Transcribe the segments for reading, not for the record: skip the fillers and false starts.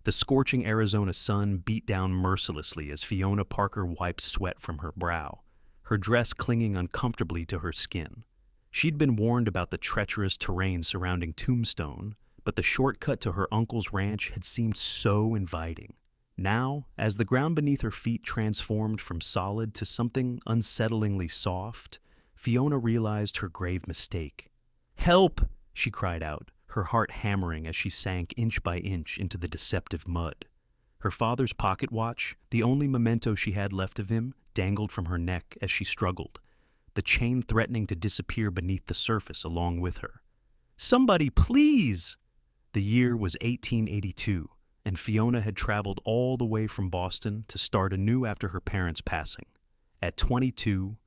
The scorching Arizona sun beat down mercilessly as Fiona Parker wiped sweat from her brow, her dress clinging uncomfortably to her skin. She'd been warned about the treacherous terrain surrounding Tombstone, but the shortcut to her uncle's ranch had seemed so inviting. Now, as the ground beneath her feet transformed from solid to something unsettlingly soft, Fiona realized her grave mistake. "Help!" she cried out, her heart hammering as she sank inch by inch into the deceptive mud. Her father's pocket watch, the only memento she had left of him, dangled from her neck as she struggled, the chain threatening to disappear beneath the surface along with her. "Somebody, please!" The year was 1882, and Fiona had traveled all the way from Boston to start anew after her parents' passing. At 22,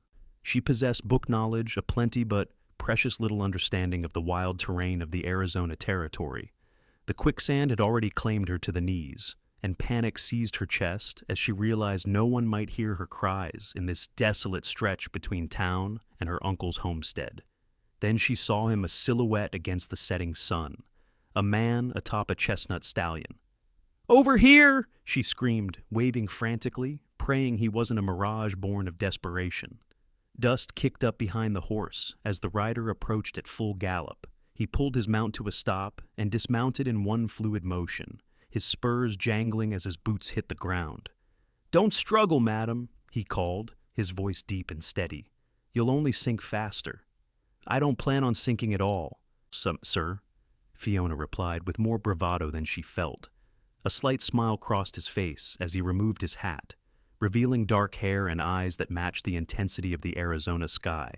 she possessed book knowledge aplenty but precious little understanding of the wild terrain of the Arizona Territory. The quicksand had already claimed her to the knees, and panic seized her chest as she realized no one might hear her cries in this desolate stretch between town and her uncle's homestead. Then she saw him a silhouette against the setting sun, a man atop a chestnut stallion. "Over here!" she screamed, waving frantically, praying he wasn't a mirage born of desperation. Dust kicked up behind the horse as the rider approached at full gallop. He pulled his mount to a stop and dismounted in one fluid motion, his spurs jangling as his boots hit the ground. "Don't struggle, madam," he called, his voice deep and steady. "You'll only sink faster." "I don't plan on sinking at all, sir," Fiona replied with more bravado than she felt. A slight smile crossed his face as he removed his hat, revealing dark hair and eyes that matched the intensity of the Arizona sky.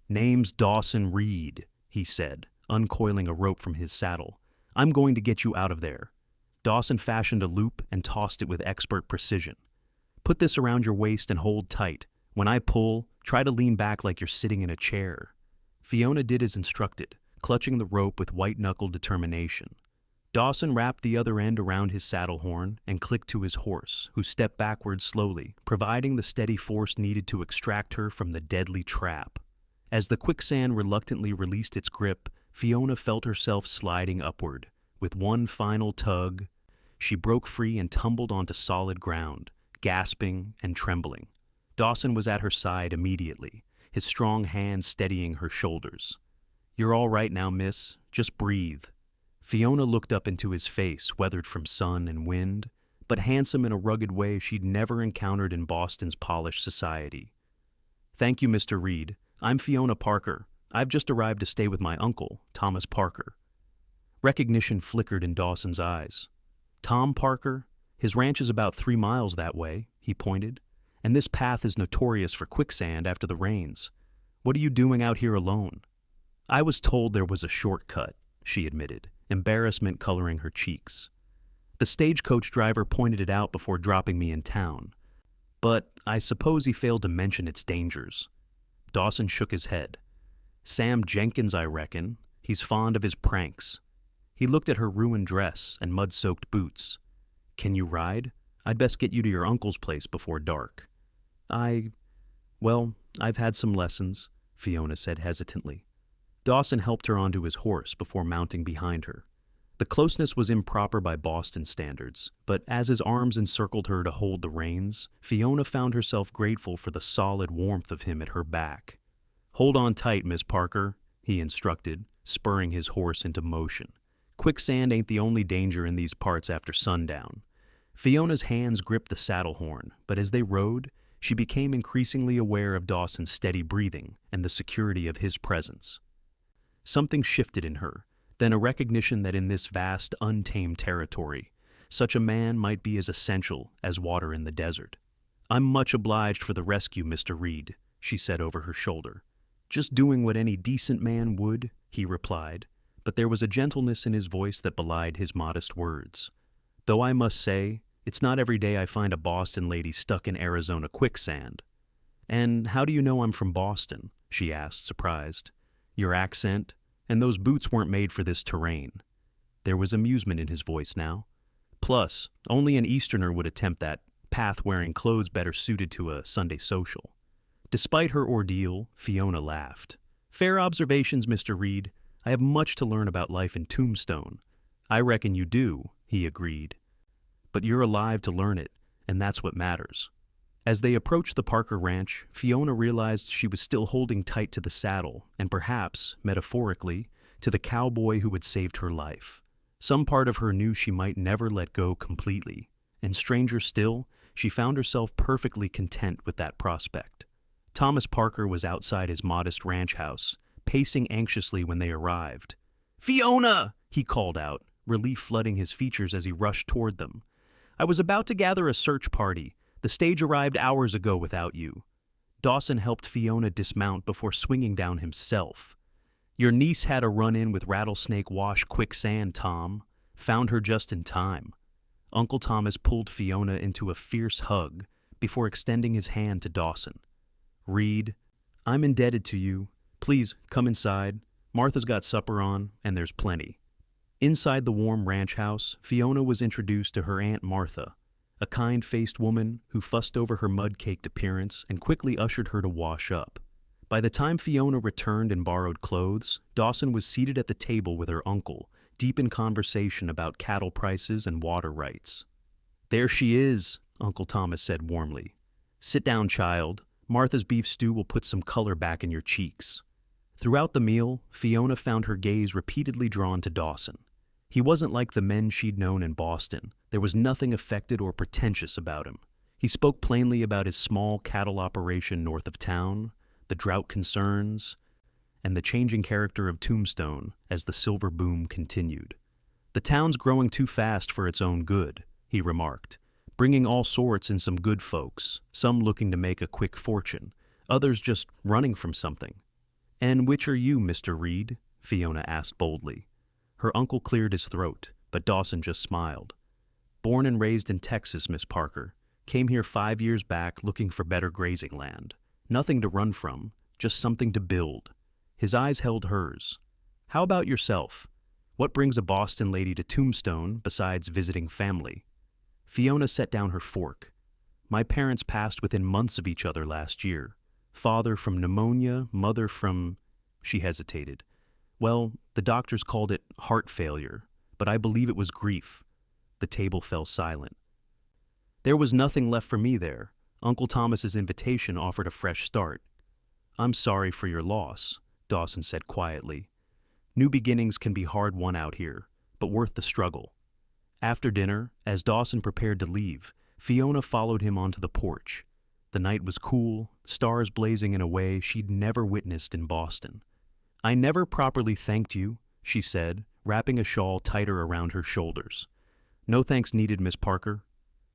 "Name's Dawson Reed," he said, uncoiling a rope from his saddle. "I'm going to get you out of there." Dawson fashioned a loop and tossed it with expert precision. "Put this around your waist and hold tight. When I pull, try to lean back like you're sitting in a chair." Fiona did as instructed, clutching the rope with white-knuckled determination. Dawson wrapped the other end around his saddle horn and clicked to his horse, who stepped backward slowly, providing the steady force needed to extract her from the deadly trap. As the quicksand reluctantly released its grip, Fiona felt herself sliding upward. With one final tug, she broke free and tumbled onto solid ground, gasping and trembling. Dawson was at her side immediately, his strong hand steadying her shoulders. "You're all right now, miss. Just breathe." Fiona looked up into his face, weathered from sun and wind, but handsome in a rugged way she'd never encountered in Boston's polished society. "Thank you, Mr. Reed. I'm Fiona Parker. I've just arrived to stay with my uncle, Thomas Parker." Recognition flickered in Dawson's eyes. "Tom Parker? His ranch is about 3 miles that way," he pointed, "and this path is notorious for quicksand after the rains. What are you doing out here alone?" "I was told there was a shortcut," she admitted, embarrassment coloring her cheeks. "The stagecoach driver pointed it out before dropping me in town. But I suppose he failed to mention its dangers." Dawson shook his head. "Sam Jenkins, I reckon. He's fond of his pranks." He looked at her ruined dress and mud-soaked boots. "Can you ride? I'd best get you to your uncle's place before dark." Well, I've had some lessons," Fiona said hesitantly. Dawson helped her onto his horse before mounting behind her. The closeness was improper by Boston standards, but as his arms encircled her to hold the reins, Fiona found herself grateful for the solid warmth of him at her back. "Hold on tight, Miss Parker," he instructed, spurring his horse into motion. "Quicksand ain't the only danger in these parts after sundown." Fiona's hands gripped the saddle horn, but as they rode, she became increasingly aware of Dawson's steady breathing and the security of his presence. Something shifted in her, then a recognition that in this vast, untamed territory, such a man might be as essential as water in the desert. "I'm much obliged for the rescue, Mr. Reed," she said over her shoulder. "Just doing what any decent man would," he replied, but there was a gentleness in his voice that belied his modest words. "Though I must say, it's not every day I find a Boston lady stuck in Arizona quicksand." "And how do you know I'm from Boston?" she asked, surprised. "Your accent, and those boots weren't made for this terrain." There was amusement in his voice now. "Plus, only an Easterner would attempt that path wearing clothes better suited to a Sunday social." Despite her ordeal, Fiona laughed. "Fair observations, Mr. Reed. I have much to learn about life in Tombstone." "I reckon you do," he agreed. but you're alive to learn it, and that's what matters. As they approached the Parker ranch, Fiona realized she was still holding tight to the saddle, and perhaps, metaphorically, to the cowboy who had saved her life. Some part of her knew she might never let go completely, and stranger still, she found herself perfectly content with that prospect. Thomas Parker was outside his modest ranch house, pacing anxiously when they arrived. "Fiona!" he called out, relief flooding his features as he rushed toward them. "I was about to gather a search party. The stage arrived hours ago without you." Dawson helped Fiona dismount before swinging down himself. "Your niece had a run-in with Rattlesnake Wash Quicksand, Tom. Found her just in time." Uncle Thomas pulled Fiona into a fierce hug before extending his hand to Dawson. "Reed, I'm indebted to you. Please, come inside. Martha's got supper on, and there's plenty." Inside the warm ranch house, Fiona was introduced to her Aunt Martha, a kind-faced woman who fussed over her mud-caked appearance and quickly ushered her to wash up. By the time Fiona returned and borrowed clothes, Dawson was seated at the table with her uncle, deep in conversation about cattle prices and water rights. "There she is," Uncle Thomas said warmly. "Sit down, child. Martha's beef stew will put some color back in your cheeks." Throughout the meal, Fiona found her gaze repeatedly drawn to Dawson. He wasn't like the men she'd known in Boston. There was nothing affected or pretentious about him. He spoke plainly about his small cattle operation north of town, the drought concerns, and the changing character of Tombstone as the silver boom continued. "The town's growing too fast for its own good," he remarked, "bringing all sorts and some good folks, some looking to make a quick fortune, others just running from something." "And which are you, Mr. Reed?" Fiona asked boldly. Her uncle cleared his throat, but Dawson just smiled. "Born and raised in Texas, Miss Parker. Came here 5 years back looking for better grazing land. Nothing to run from, just something to build." His eyes held hers. "How about yourself? What brings a Boston lady to Tombstone besides visiting family?" Fiona set down her fork. "My parents passed within months of each other last year. Father from pneumonia, mother from—" She hesitated. "Well, the doctors called it heart failure, but I believe it was grief." The table fell silent. "There was nothing left for me there. Uncle Thomas's invitation offered a fresh start." "I'm sorry for your loss," Dawson said quietly. "New beginnings can be hard won out here, but worth the struggle." After dinner, as Dawson prepared to leave, Fiona followed him onto the porch. The night was cool, stars blazing in a way she'd never witnessed in Boston. "I never properly thanked you," she said, wrapping a shawl tighter around her shoulders. "No thanks needed, Miss Parker."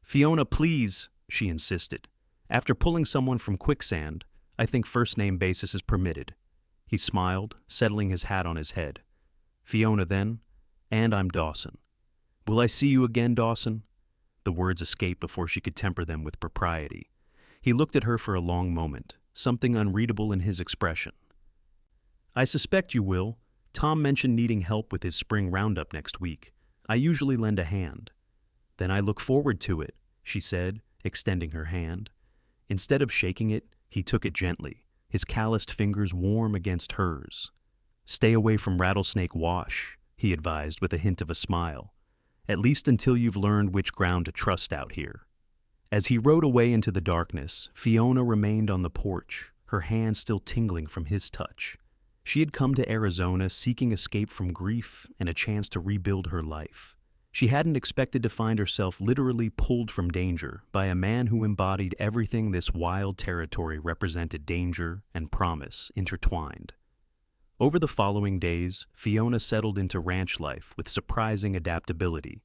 "Fiona, please," she insisted. "After pulling someone from Quicksand, I think first-name basis is permitted." He smiled, settling his hat on his head. "Fiona, then, and I'm Dawson." "Will I see you again, Dawson?" The words escaped before she could temper them with propriety. He looked at her for a long moment, something unreadable in his expression. "I suspect you will. Tom mentioned needing help with his spring roundup next week. I usually lend a hand." "Then I look forward to it," she said, extending her hand. Instead of shaking it, he took it gently, his calloused fingers warm against hers. "Stay away from Rattlesnake Wash," he advised with a hint of a smile. "At least until you've learned which ground to trust out here." As he rode away into the darkness, Fiona remained on the porch, her hand still tingling from his touch. She had come to Arizona seeking escape from grief and a chance to rebuild her life. She hadn't expected to find herself literally pulled from danger by a man who embodied everything this wild territory represented: danger and promise intertwined. Over the following days, Fiona settled into ranch life with surprising adaptability.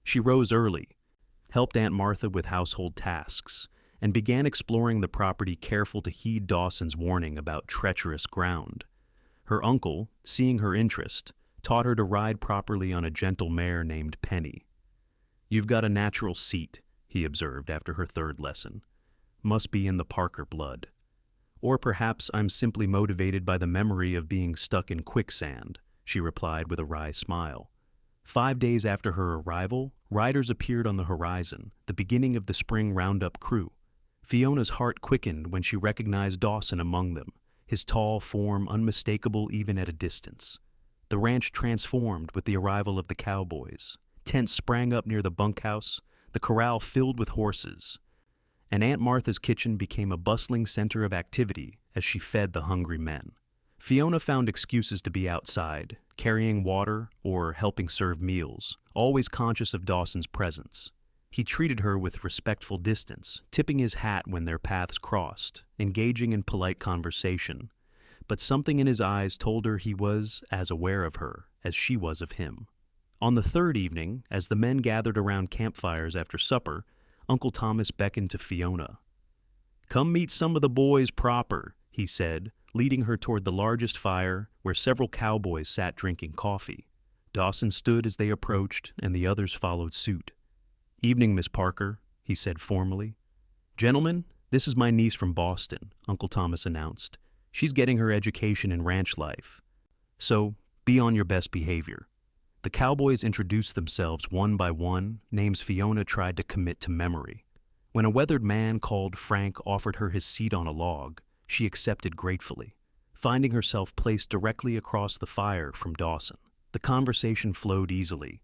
She rose early, helped Aunt Martha with household tasks, and began exploring the property careful to heed Dawson's warning about treacherous ground. Her uncle, seeing her interest, taught her to ride properly on a gentle mare named Penny. "You've got a natural seat," he observed after her third lesson. "Must be in the Parker blood. Or perhaps I'm simply motivated by the memory of being stuck in quicksand," she replied with a wry smile. 5 days after her arrival, riders appeared on the horizon, the beginning of the spring roundup crew. Fiona's heart quickened when she recognized Dawson among them, his tall form unmistakable even at a distance. The ranch transformed with the arrival of the cowboys. Tents sprang up near the bunkhouse, the corral filled with horses, and Aunt Martha's kitchen became a bustling center of activity as she fed the hungry men. Fiona found excuses to be outside, carrying water or helping serve meals, always conscious of Dawson's presence. He treated her with respectful distance, tipping his hat when their paths crossed, engaging in polite conversation. But something in his eyes told her he was as aware of her as she was of him. On the third evening, as the men gathered around campfires after supper, Uncle Thomas beckoned to Fiona. "Come meet some of the boys proper," he said, leading her toward the largest fire where several cowboys sat drinking coffee. Dawson stood as they approached, and the others followed suit. "Evening, Miss Parker," he said formally. "Gentlemen, this is my niece from Boston," Uncle Thomas announced. "She's getting her education in ranch life. So, be on your best behavior." The cowboys introduced themselves one by one, names Fiona tried to commit to memory. When a weathered man called Frank offered her his seat on a log, she accepted gratefully, finding herself placed directly across the fire from Dawson. The conversation flowed easily,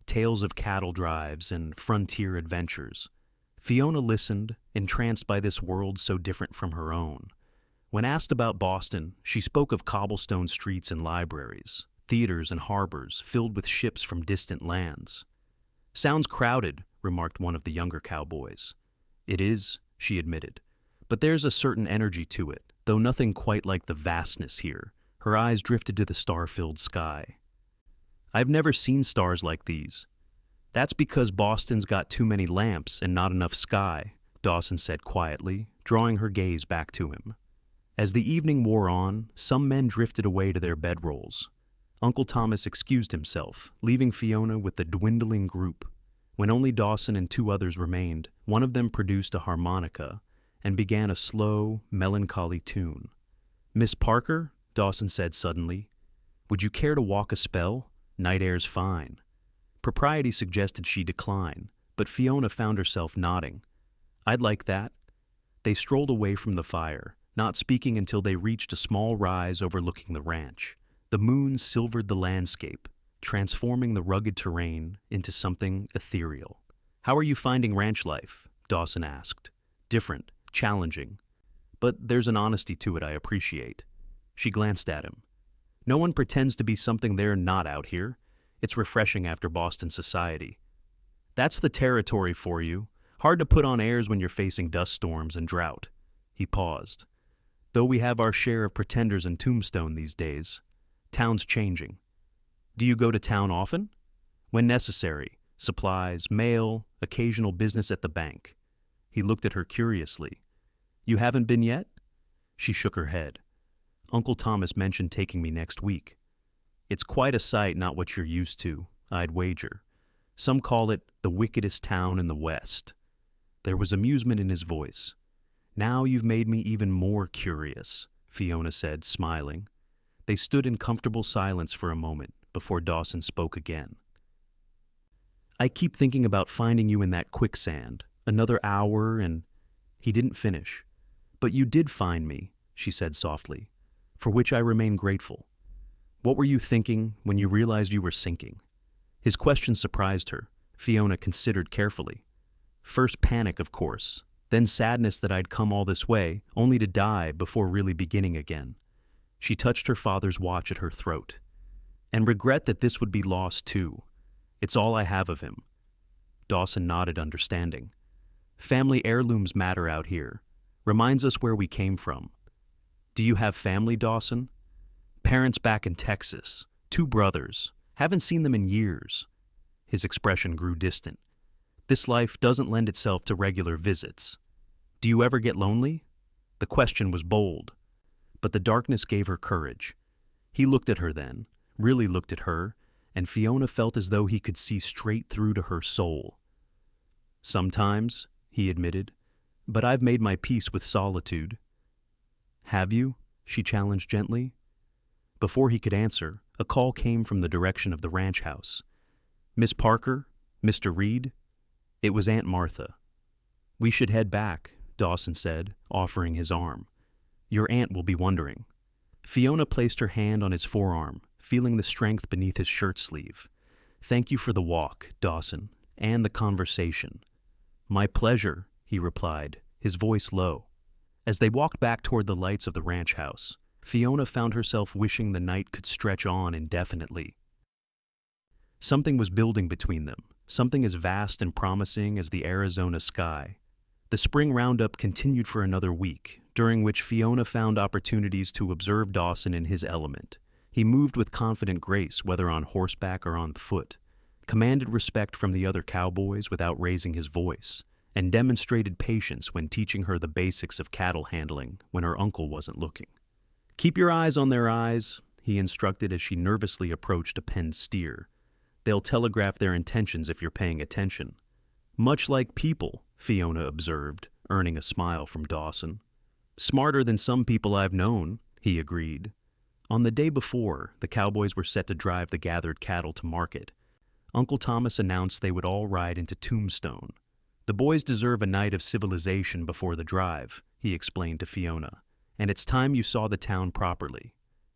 tales of cattle drives and frontier adventures. Fiona listened, entranced by this world so different from her own. When asked about Boston, she spoke of cobblestone streets and libraries, theaters and harbors filled with ships from distant lands. "Sounds crowded," remarked one of the younger cowboys. "It is," she admitted, "but there's a certain energy to it, though nothing quite like the vastness here." Her eyes drifted to the star-filled sky. "I've never seen stars like these." "That's because Boston's got too many lamps and not enough sky," Dawson said quietly, drawing her gaze back to him. As the evening wore on, some men drifted away to their bedrolls. Uncle Thomas excused himself, leaving Fiona with the dwindling group. When only Dawson and two others remained, one of them produced a harmonica and began a slow, melancholy tune. "Miss Parker," Dawson said suddenly, "would you care to walk a spell? Night air's fine." Propriety suggested she decline, but Fiona found herself nodding. "I'd like that." They strolled away from the fire, not speaking until they reached a small rise overlooking the ranch. The moon silvered the landscape, transforming the rugged terrain into something ethereal. "How are you finding ranch life?" Dawson asked. "Different, challenging. But there's an honesty to it I appreciate." She glanced at him. "No one pretends to be something they're not out here. It's refreshing after Boston society." "That's the territory for you. Hard to put on airs when you're facing dust storms and drought." He paused. "Though we have our share of pretenders in Tombstone these days. Town's changing." "Do you go to town often?" "When necessary. Supplies, mail, occasional business at the bank." He looked at her curiously. "You haven't been yet?" She shook her head. "Uncle Thomas mentioned taking me next week." "It's quite a sight not what you're used to, I'd wager. Some call it the wickedest town in the West." There was amusement in his voice. "Now you've made me even more curious," Fiona said, smiling. They stood in comfortable silence for a moment before Dawson spoke again. "I keep thinking about finding you in that quicksand. Another hour and—" He didn't finish. "But you did find me," she said softly, "for which I remain grateful. What were you thinking when you realized you were sinking?" His question surprised her. Fiona considered carefully. "First panic, of course, then sadness that I'd come all this way, only to die before really beginning again." She touched her father's watch at her throat. "And regret that this would be lost too. It's all I have of him." Dawson nodded, understanding. "Family heirlooms matter out here. Reminds us where we came from." "Do you have family, Dawson?" "Parents back in Texas. 2 brothers. Haven't seen them in years." His expression grew distant. "This life doesn't lend itself to regular visits. Do you ever get lonely?" The question was bold, but the darkness gave her courage. He looked at her then, really looked at her, and Fiona felt as though he could see straight through to her soul. "Sometimes," he admitted, "but I've made my peace with solitude." "Have you?" she challenged gently. Before he could answer, a call came from the direction of the ranch house. "Miss Parker? Mr. Reed?" It was Aunt Martha. "We should head back," Dawson said, offering his arm. "Your aunt will be wondering." Fiona placed her hand on his forearm, feeling the strength beneath his shirt sleeve. "Thank you for the walk, Dawson, and the conversation. "My pleasure," he replied, his voice low. As they walked back toward the lights of the ranch house, Fiona found herself wishing the night could stretch on indefinitely. Something was building between them, something as vast and promising as the Arizona sky. The spring roundup continued for another week, during which Fiona found opportunities to observe Dawson in his element. He moved with confident grace, whether on horseback or on foot, commanded respect from the other cowboys without raising his voice, and demonstrated patience when teaching her the basics of cattle handling when her uncle wasn't looking. "Keep your eyes on their eyes," he instructed as she nervously approached a penned steer. "They'll telegraph their intentions if you're paying attention." "Much like people," Fiona observed, earning a smile from Dawson. "Smarter than some people I've known," he agreed. On the day before, the cowboys were set to drive the gathered cattle to market. Uncle Thomas announced they would all ride into Tombstone. "The boys deserve a night of civilization before the drive," he explained to Fiona, "and it's time you saw the town properly."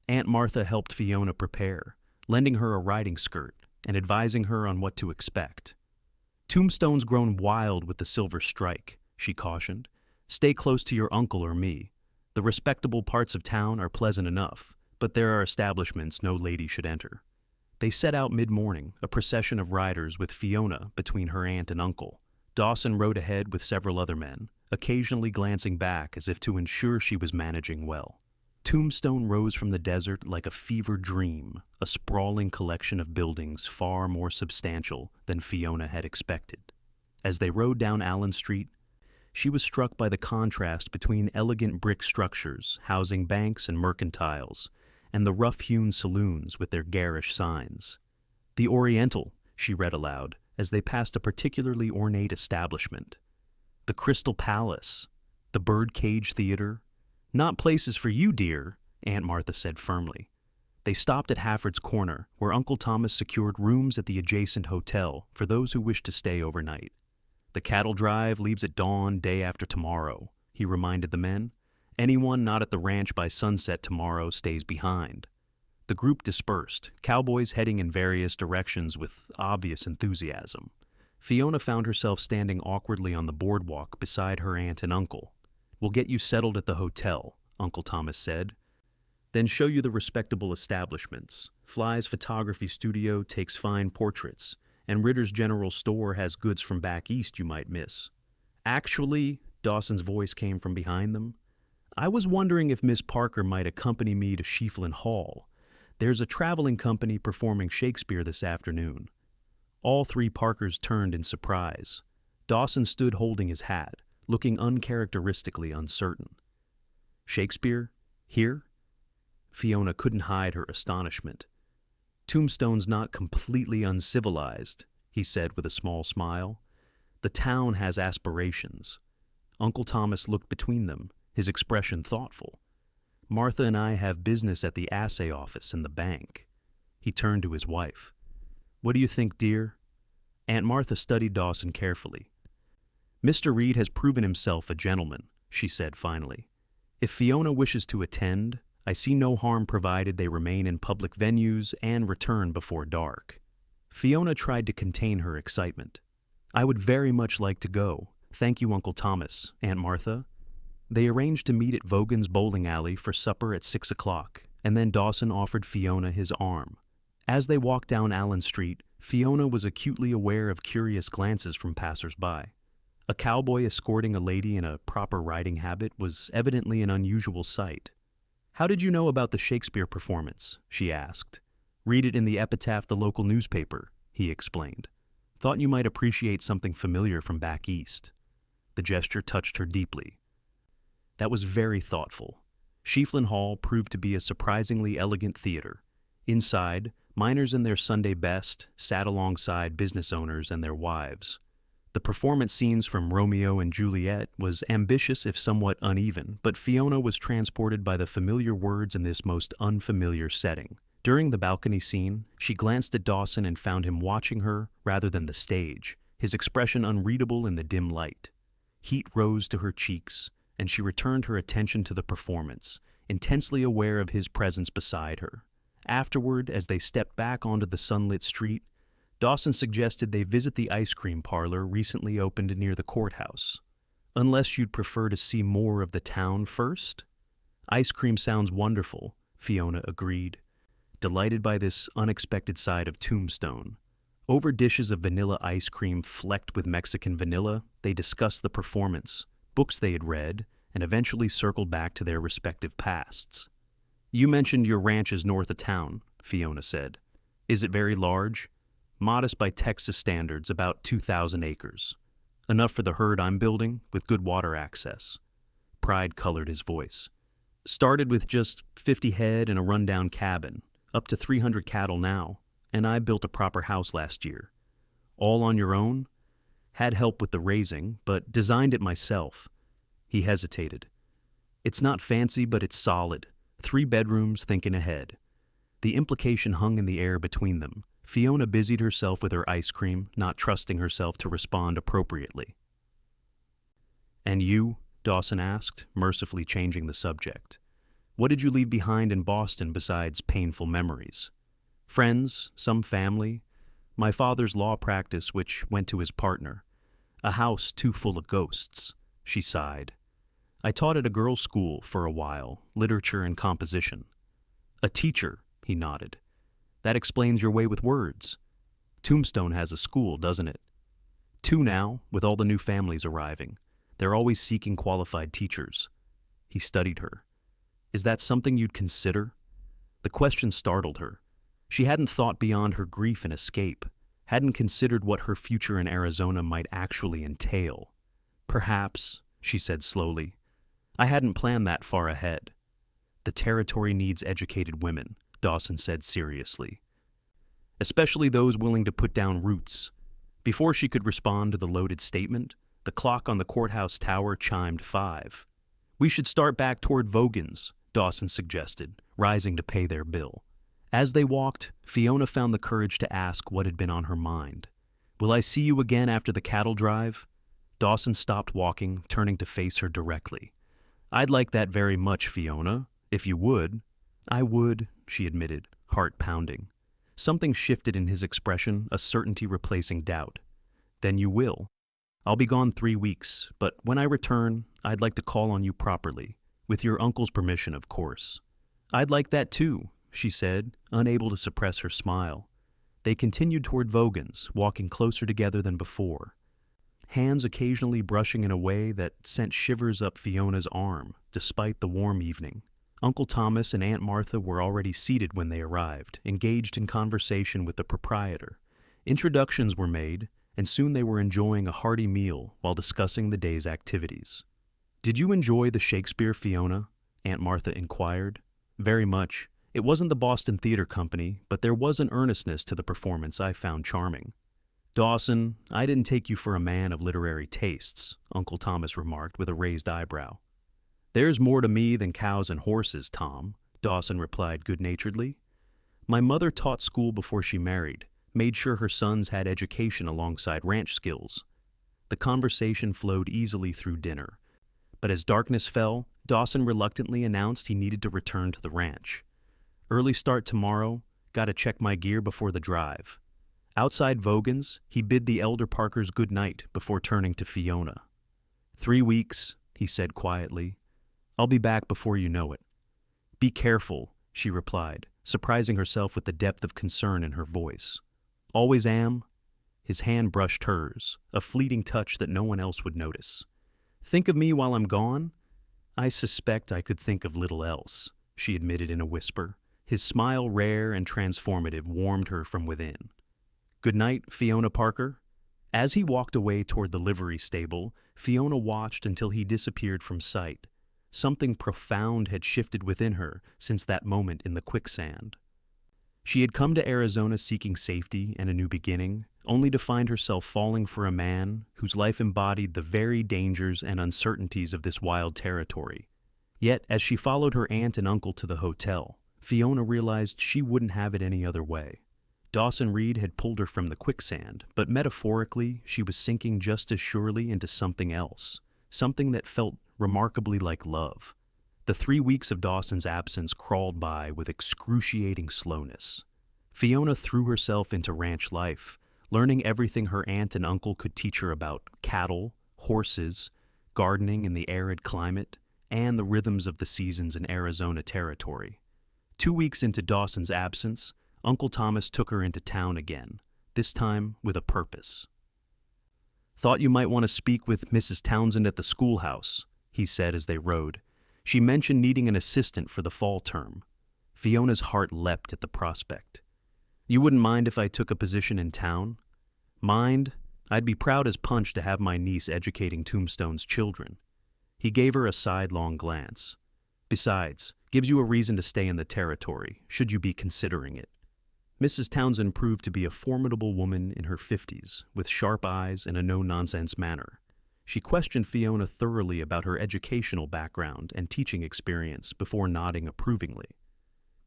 Aunt Martha helped Fiona prepare, lending her a riding skirt and advising her on what to expect. "Tombstone's grown wild with the silver strike," she cautioned. "Stay close to your uncle or me. The respectable parts of town are pleasant enough, but there are establishments no lady should enter." They set out mid-morning, a procession of riders with Fiona between her aunt and uncle. Dawson rode ahead with several other men, occasionally glancing back as if to ensure she was managing well. Tombstone rose from the desert like a fever dream, a sprawling collection of buildings far more substantial than Fiona had expected. As they rode down Allen Street, she was struck by the contrast between elegant brick structures housing banks and mercantiles, and the rough-hewn saloons with their garish signs. "The Oriental," she read aloud, as they passed a particularly ornate establishment. "The Crystal Palace, the Birdcage Theater. Not places for you, dear," Aunt Martha said firmly. They stopped at Hafford's Corner, where Uncle Thomas secured rooms at the adjacent hotel for those who wished to stay overnight. "The cattle drive leaves at dawn day after tomorrow," he reminded the men. "Anyone not at the ranch by sunset tomorrow stays behind." The group dispersed, cowboys heading in various directions with obvious enthusiasm. Fiona found herself standing awkwardly on the boardwalk beside her aunt and uncle. "We'll get you settled at the hotel," Uncle Thomas said. "Then show you the respectable establishments. Fly's photography studio takes fine portraits, and Ritter's General Store has goods from back east you might miss." "Actually," Dawson's voice came from behind them, "I was wondering if Miss Parker might accompany me to Schieffelin Hall. There's a traveling company performing Shakespeare this afternoon." All three Parkers turned in surprise. Dawson stood holding his hat, looking uncharacteristically uncertain. "Shakespeare? Here?" Fiona couldn't hide her astonishment. "Tombstone's not completely uncivilized," he said with a small smile. "The town has aspirations." Uncle Thomas looked between them, his expression thoughtful. "Martha and I have business at the assay office and the bank." He turned to his wife. "What do you think, dear?" Aunt Martha studied Dawson carefully. "Mr. Reed has proven himself a gentleman," she said finally. "If Fiona wishes to attend, I see no harm provided they remain in public venues and return before dark." Fiona tried to contain her excitement. "I would very much like to go. Thank you, Uncle Thomas, Aunt Martha." They arranged to meet at Vogan's bowling alley for supper at 6 o'clock, and then Dawson offered Fiona his arm. As they walked down Allen Street, Fiona was acutely aware of curious glances from passers-by. A cowboy escorting a lady in a proper riding habit was evidently an unusual sight. "How did you know about the Shakespeare performance?" she asked. "Read it in the epitaph the local newspaper," he explained. "Thought you might appreciate something familiar from back east." The gesture touched her deeply. That was very thoughtful. Schieffelin Hall proved to be a surprisingly elegant theater. Inside, miners in their Sunday best sat alongside business owners and their wives. The performance scenes from Romeo and Juliet was ambitious if somewhat uneven, but Fiona was transported by the familiar words in this most unfamiliar setting. During the balcony scene, she glanced at Dawson and found him watching her rather than the stage, his expression unreadable in the dim light. Heat rose to her cheeks, and she returned her attention to the performance, intensely aware of his presence beside her. Afterward, as they stepped back onto the sunlit street, Dawson suggested they visit the ice cream parlor recently opened near the courthouse. Unless you'd prefer to see more of the town first? Ice cream sounds wonderful, Fiona agreed, delighted by this unexpected side of Tombstone. Over dishes of vanilla ice cream flecked with Mexican vanilla, they discussed the performance, books they had read, and eventually circled back to their respective pasts. You mentioned your ranch is north of town, Fiona said. Is it very large? Modest by Texas standards, about 2,000 acres. Enough for the herd I'm building, with good water access. Pride colored his voice. Started with just 50 head and a rundown cabin, up to 300 cattle now, and I built a proper house last year. All on your own? Had help with the raising, but designed it myself. He hesitated. It's not fancy, but it's solid. 3 bedrooms, thinking ahead. The implication hung in the air between them. Fiona busied herself with her ice cream, not trusting herself to respond appropriately. And you? Dawson asked, mercifully changing the subject. What did you leave behind in Boston besides painful memories? Friends, some family, my father's law practice which went to his partner, a house too full of ghosts, she sighed. I taught at a girls' school for a while, literature and composition. A teacher, he nodded. That explains your way with words. Tombstone has a school, doesn't it? 2 now, with all the new families arriving. They're always seeking qualified teachers. He studied her. Is that something you'd consider? The question startled her. She hadn't thought beyond her grief and escape, hadn't considered what her future in Arizona might actually entail. Perhaps, she said slowly. I hadn't planned that far ahead. The territory needs educated women, Dawson said seriously. Especially those willing to put down roots. Before she could respond to the loaded statement, the clock on the courthouse tower chimed 5. We should start back toward Vogan's, Dawson suggested, rising to pay their bill. As they walked, Fiona found the courage to ask what had been on her mind. Will I see you again after the cattle drive? Dawson stopped walking, turning to face her directly. I'd like that very much, Fiona, if you would. I would, she admitted, heart pounding. Something shifted in his expression, a certainty replacing doubt. Then you will. I'll be gone 3 weeks, but when I return, I'd like to call on you properly, with your uncle's permission, of course. I'd like that too, she said, unable to suppress her smile. They continued toward Vogan's, walking closer together than before, hands occasionally brushing in a way that sent shivers up Fiona's arm, despite the warm evening. Uncle Thomas and Aunt Martha were already seated when they arrived, engaged in conversation with the proprietor. Introductions were made, and soon they were enjoying a hearty meal while discussing the day's activities. Did you enjoy the Shakespeare, Fiona? Aunt Martha inquired. Very much. It wasn't the Boston Theater Company, but there was an earnestness to the performance I found charming. Dawson, I didn't take you for a man of literary tastes, Uncle Thomas remarked with a raised eyebrow. There's more to me than cows and horses, Tom, Dawson replied good-naturedly. My mother taught school before she married, made sure her sons had education alongside ranch skills. The conversation flowed easily through dinner, but as darkness fell, Dawson reluctantly announced he needed to return to the ranch. Early start tomorrow, gotta check my gear before the drive. Outside Vogan's, he bid the elder Parkers good night before turning to Fiona. 3 weeks, he said quietly. I'll be back before you know it. Be careful, she replied, surprising herself with the depth of concern in her voice. Always am. His hand brushed hers, a fleeting touch that no one else would notice. Think of me while I'm gone? I suspect I could think of little else, she admitted in a whisper. His smile, rare and transformative, warmed her from within. Good night, Fiona Parker. As he walked away toward the livery stable, Fiona watched until he disappeared from sight. Something profound had shifted within her since that moment in the quicksand. She had come to Arizona seeking safety and a new beginning, only to find herself falling for a man whose life embodied the very dangers and uncertainties of this wild territory. Yet, as she followed her aunt and uncle to the hotel, Fiona realized she wouldn't have it any other way. Dawson Reed had pulled her from the quicksand, but metaphorically, she was sinking just as surely into something else, something that felt remarkably like love. The 3 weeks of Dawson's absence crawled by with excruciating slowness. Fiona threw herself into ranch life, learning everything her aunt and uncle could teach her about cattle, horses, gardening in the arid climate, and the rhythms of the seasons in Arizona territory. 2 weeks into Dawson's absence, Uncle Thomas took her into town again, this time with a purpose. "Thought you might want to speak with Mrs. Townsend at the schoolhouse," he said as they rode. "She mentioned needing an assistant for the fall term." Fiona's heart leapt at the prospect. "You wouldn't mind if I took a position in town?" "Mind? I'd be proud as punch to have my niece educating Tombstone's children." He gave her a sidelong glance. "Besides, gives you a reason to stay in the territory, should you be considering it." Mrs. Townsend proved to be a formidable woman in her 50s, with sharp eyes and a no-nonsense manner. She questioned Fiona thoroughly about her educational background and teaching experience before nodding approvingly.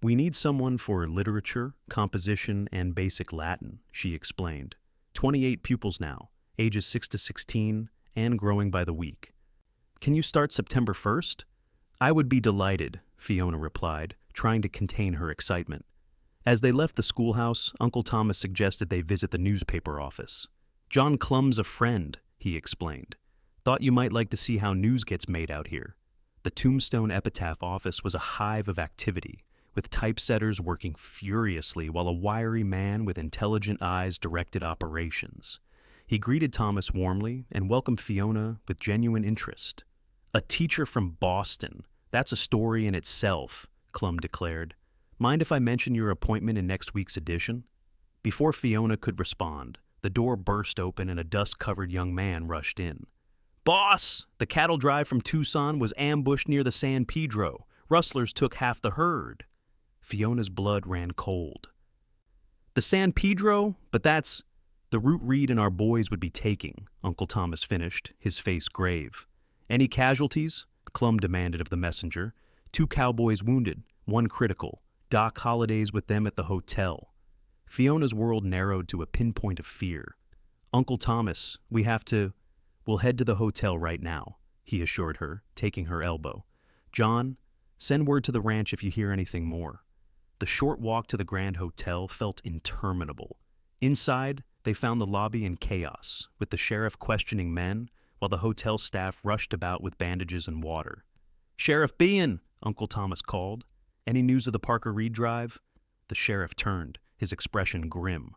"We need someone for literature, composition, and basic Latin," she explained. 28 pupils now, ages 6 to 16, and growing by the week. "Can you start September 1st? "I would be delighted," Fiona replied, trying to contain her excitement. As they left the schoolhouse, Uncle Thomas suggested they visit the newspaper office. "John Clum's a friend," he explained. "Thought you might like to see how news gets made out here." The Tombstone Epitaph office was a hive of activity, with typesetters working furiously while a wiry man with intelligent eyes directed operations. He greeted Thomas warmly and welcomed Fiona with genuine interest. "A teacher from Boston. That's a story in itself," Clum declared. "Mind if I mention your appointment in next week's edition?" Before Fiona could respond, the door burst open and a dust-covered young man rushed in. "Boss, the cattle drive from Tucson was ambushed near the San Pedro. Rustlers took half the herd." Fiona's blood ran cold. "The San Pedro? But that's the route Reed and our boys would be taking," Uncle Thomas finished, his face grave. "Any casualties?" Clum demanded of the messenger. "2 cowboys wounded, 1 critical. Doc Holliday's with them at the hotel." Fiona's world narrowed to a pinpoint of fear. "Uncle Thomas, we'll head to the hotel right now," he assured her, taking her elbow. "John, send word to the ranch if you hear anything more." The short walk to the Grand Hotel felt interminable. Inside, they found the lobby in chaos, with the sheriff questioning men, while the hotel staff rushed about with bandages and water. "Sheriff Bean," Uncle Thomas called. "Any news of the Parker Reed drive?" The sheriff turned, his expression grim.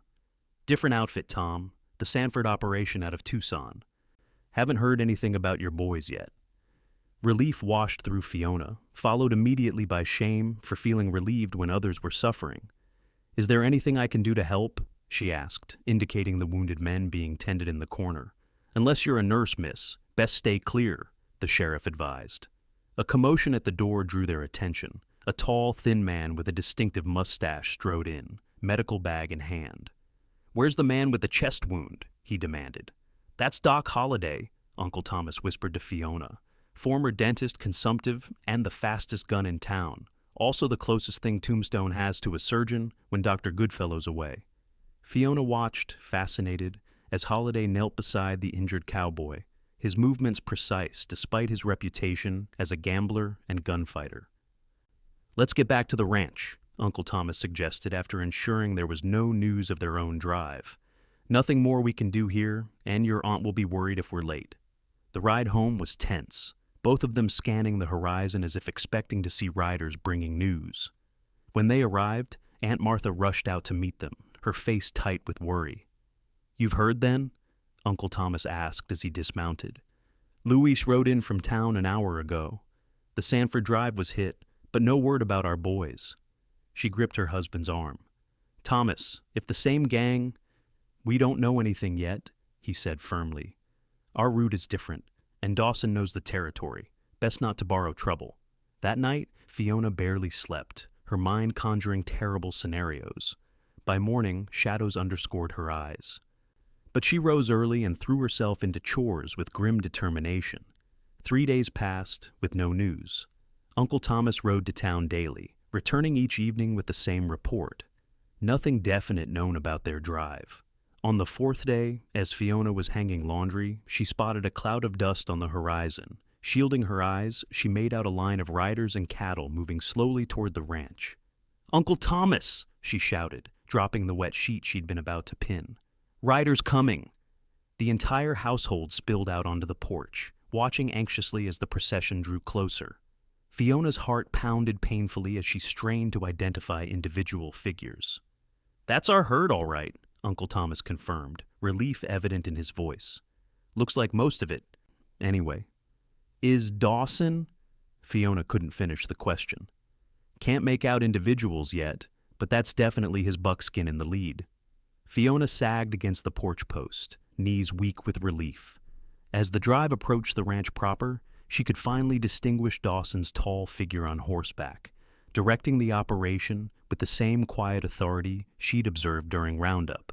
"Different outfit, Tom. The Sanford operation out of Tucson. Haven't heard anything about your boys yet." Relief washed through Fiona, followed immediately by shame for feeling relieved when others were suffering. "Is there anything I can do to help?" she asked, indicating the wounded men being tended in the corner. "Unless you're a nurse, miss, best stay clear," the sheriff advised. A commotion at the door drew their attention. A tall, thin man with a distinctive mustache strode in, medical bag in hand. "Where's the man with the chest wound?" he demanded. "That's Doc Holliday," Uncle Thomas whispered to Fiona. "Former dentist, consumptive, and the fastest gun in town. Also the closest thing Tombstone has to a surgeon when Dr. Goodfellow's away." Fiona watched, fascinated, as Holliday knelt beside the injured cowboy, his movements precise despite his reputation as a gambler and gunfighter. "Let's get back to the ranch," Uncle Thomas suggested after ensuring there was no news of their own drive. "Nothing more we can do here, and your aunt will be worried if we're late." The ride home was tense, both of them scanning the horizon as if expecting to see riders bringing news. When they arrived, Aunt Martha rushed out to meet them, her face tight with worry. "You've heard then?" Uncle Thomas asked as he dismounted. "Luis rode in from town an hour ago. The Sanford drive was hit, but no word about our boys." She gripped her husband's arm. "Thomas, if the same gang—" "We don't know anything yet," he said firmly. "Our route is different, and Dawson knows the territory. Best not to borrow trouble." That night, Fiona barely slept, her mind conjuring terrible scenarios. By morning, shadows underscored her eyes. But she rose early and threw herself into chores with grim determination. 3 days passed, with no news. Uncle Thomas rode to town daily, returning each evening with the same report. Nothing definite known about their drive. On the 4th day, as Fiona was hanging laundry, she spotted a cloud of dust on the horizon. Shielding her eyes, she made out a line of riders and cattle moving slowly toward the ranch. "Uncle Thomas!" she shouted, dropping the wet sheet she'd been about to pin. Riders coming! The entire household spilled out onto the porch, watching anxiously as the procession drew closer. Fiona's heart pounded painfully as she strained to identify individual figures. "That's our herd, all right," Uncle Thomas confirmed, relief evident in his voice. "Looks like most of it. Anyway. Is Dawson?" Fiona couldn't finish the question. "Can't make out individuals yet, but that's definitely his buckskin in the lead." Fiona sagged against the porch post, knees weak with relief. As the drive approached the ranch proper, she could finally distinguish Dawson's tall figure on horseback, directing the operation with the same quiet authority she'd observed during roundup.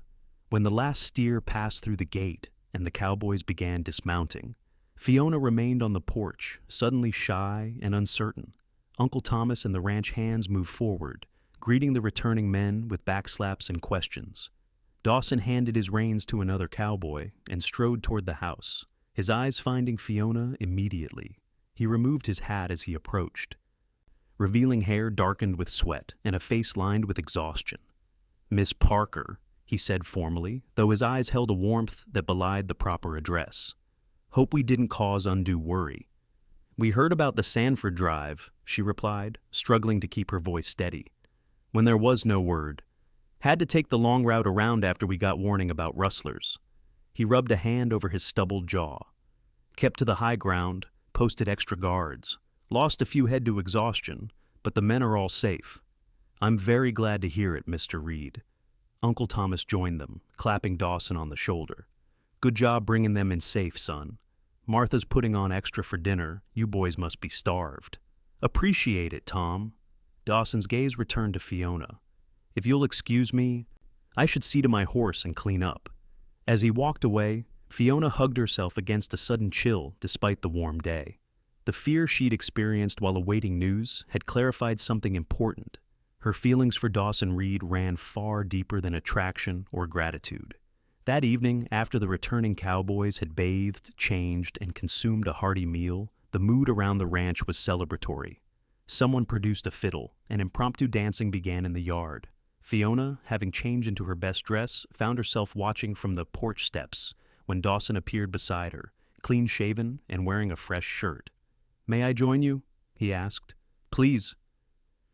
When the last steer passed through the gate and the cowboys began dismounting, Fiona remained on the porch, suddenly shy and uncertain. Uncle Thomas and the ranch hands moved forward, greeting the returning men with backslaps and questions. Dawson handed his reins to another cowboy and strode toward the house, his eyes finding Fiona immediately. He removed his hat as he approached, revealing hair darkened with sweat and a face lined with exhaustion. "Miss Parker," he said formally, though his eyes held a warmth that belied the proper address. "Hope we didn't cause undue worry." "We heard about the Sanford drive," she replied, struggling to keep her voice steady. "When there was no word. Had to take the long route around after we got warning about rustlers." He rubbed a hand over his stubbled jaw. "Kept to the high ground, posted extra guards. Lost a few head to exhaustion, but the men are all safe." "I'm very glad to hear it, Mr. Reed." Uncle Thomas joined them, clapping Dawson on the shoulder. "Good job bringing them in safe, son. Martha's putting on extra for dinner. You boys must be starved." "Appreciate it, Tom." Dawson's gaze returned to Fiona. "If you'll excuse me, I should see to my horse and clean up." As he walked away, Fiona hugged herself against a sudden chill despite the warm day. The fear she'd experienced while awaiting news had clarified something important. Her feelings for Dawson Reed ran far deeper than attraction or gratitude. That evening, after the returning cowboys had bathed, changed, and consumed a hearty meal, the mood around the ranch was celebratory. Someone produced a fiddle, and impromptu dancing began in the yard. Fiona, having changed into her best dress, found herself watching from the porch steps when Dawson appeared beside her, clean-shaven and wearing a fresh shirt. "May I join you?" he asked. "Please."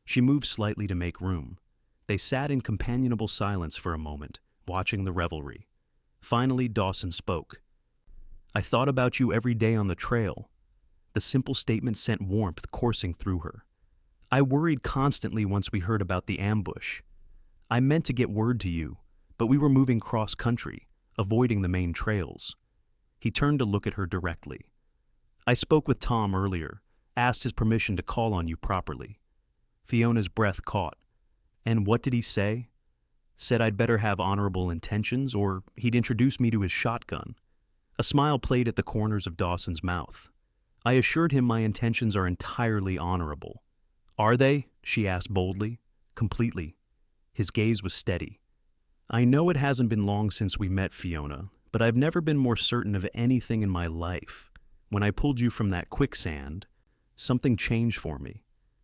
She moved slightly to make room. They sat in companionable silence for a moment, watching the revelry. Finally, Dawson spoke. "I thought about you every day on the trail." The simple statement sent warmth coursing through her. "I worried constantly once we heard about the ambush. I meant to get word to you, but we were moving cross-country, avoiding the main trails." He turned to look at her directly. "I spoke with Tom earlier, asked his permission to call on you properly." Fiona's breath caught. "And what did he say?" "Said I'd better have honorable intentions, or he'd introduce me to his shotgun." A smile played at the corners of Dawson's mouth. "I assured him my intentions are entirely honorable." "Are they?" she asked boldly. "Completely." His gaze was steady. "I know it hasn't been long since we met, Fiona, but I've never been more certain of anything in my life. When I pulled you from that quicksand, something changed for me."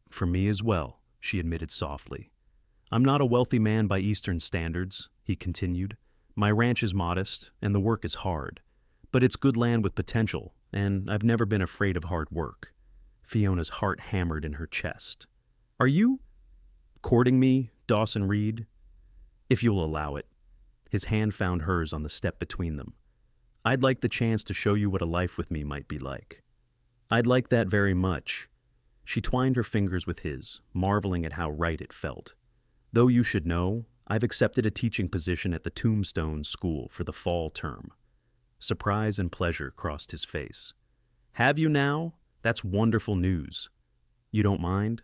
"For me as well," she admitted softly. "I'm not a wealthy man by Eastern standards," he continued. "My ranch is modest, and the work is hard. But it's good land with potential, and I've never been afraid of hard work." Fiona's heart hammered in her chest. "Are you courting me, Dawson Reed?" "If you'll allow it." His hand found hers on the step between them. "I'd like the chance to show you what a life with me might be like." "I'd like that very much." She twined her fingers with his, marveling at how right it felt. "Though you should know, I've accepted a teaching position at the Tombstone School for the fall term." Surprise and pleasure crossed his face. "Have you now? That's wonderful news." "You don't mind?"